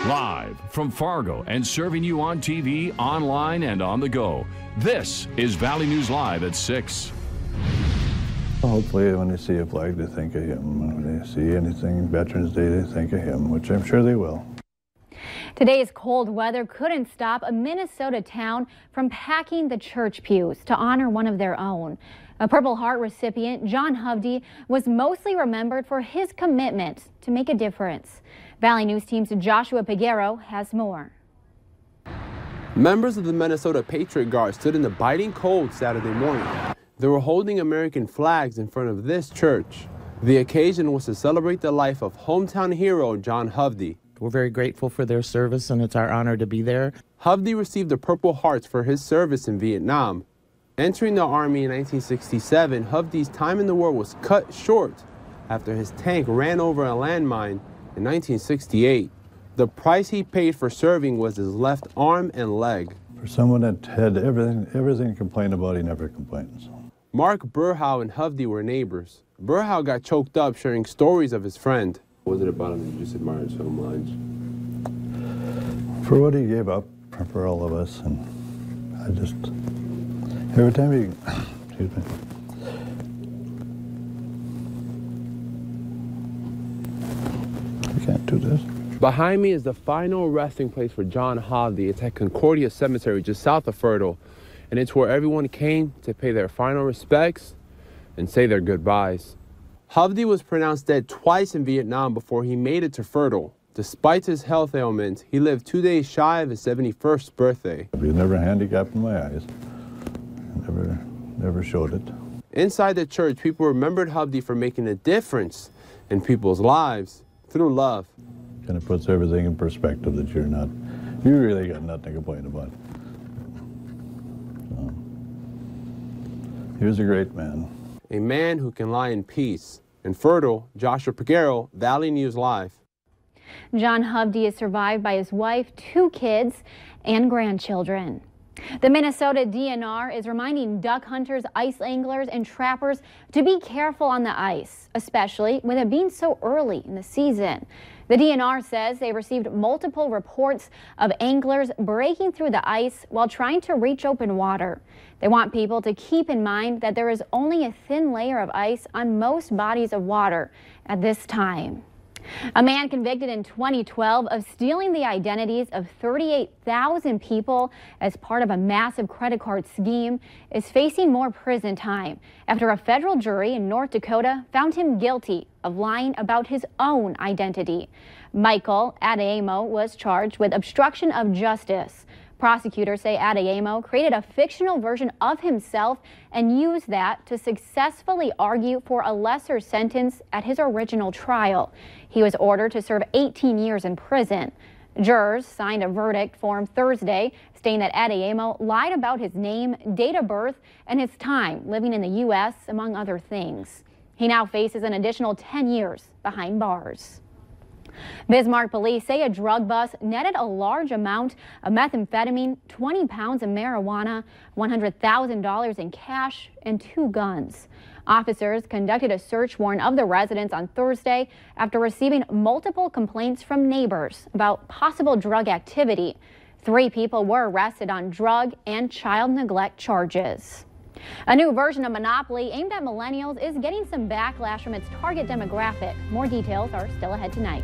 Live from Fargo and serving you on TV, online, and on the go. This is Valley News Live at 6. Hopefully when they see a flag, they think of him. When they see anything Veterans Day, they think of him, which I'm sure they will. Today's cold weather couldn't stop a Minnesota town from packing the church pews to honor one of their own. A Purple Heart recipient, John Hovde, was mostly remembered for his commitment to make a difference. Valley News Team's Joshua Peguero has more. Members of the Minnesota Patriot Guard stood in the biting cold Saturday morning. They were holding American flags in front of this church. The occasion was to celebrate the life of hometown hero John Hovde. We're very grateful for their service, and it's our honor to be there. Hovde received the Purple Hearts for his service in Vietnam. Entering the Army in 1967, Hovde's time in the war was cut short after his tank ran over a landmine in 1968. The price he paid for serving was his left arm and leg. For someone that had everything to complain about, he never complains. Mark Burhow and Hovde were neighbors. Burhow got choked up sharing stories of his friend. What was it about him that you just admired so much? For what he gave up for all of us, and I just, every time he, excuse me. You can't do this. Behind me is the final resting place for John Hovde. It's at Concordia Cemetery, just south of Fertile. And it's where everyone came to pay their final respects and say their goodbyes. Hovde was pronounced dead twice in Vietnam before he made it to Fertile. Despite his health ailments, he lived 2 days shy of his 71st birthday. He was never handicapped in my eyes. Never showed it. Inside the church, people remembered Hovde for making a difference in people's lives through love. Kind of puts everything in perspective that you really got nothing to complain about. He was a great man. A man who can lie in peace. In Fertile, Joshua Peguero, Valley News Live. John Hovde is survived by his wife, 2 kids, and grandchildren. The Minnesota DNR is reminding duck hunters, ice anglers, and trappers to be careful on the ice, especially with it being so early in the season. The DNR says they received multiple reports of anglers breaking through the ice while trying to reach open water. They want people to keep in mind that there is only a thin layer of ice on most bodies of water at this time. A man convicted in 2012 of stealing the identities of 38,000 people as part of a massive credit card scheme is facing more prison time after a federal jury in North Dakota found him guilty of lying about his own identity. Michael Adeyemo was charged with obstruction of justice. Prosecutors say Adeyemo created a fictional version of himself and used that to successfully argue for a lesser sentence at his original trial. He was ordered to serve 18 years in prison. Jurors signed a verdict form Thursday stating that Adeyemo lied about his name, date of birth, and his time living in the U.S., among other things. He now faces an additional 10 years behind bars. Bismarck police say a drug bust netted a large amount of methamphetamine, 20 pounds of marijuana, $100,000 in cash, and 2 guns. Officers conducted a search warrant of the residence on Thursday after receiving multiple complaints from neighbors about possible drug activity. 3 people were arrested on drug and child neglect charges. A new version of Monopoly aimed at millennials is getting some backlash from its target demographic. More details are still ahead tonight.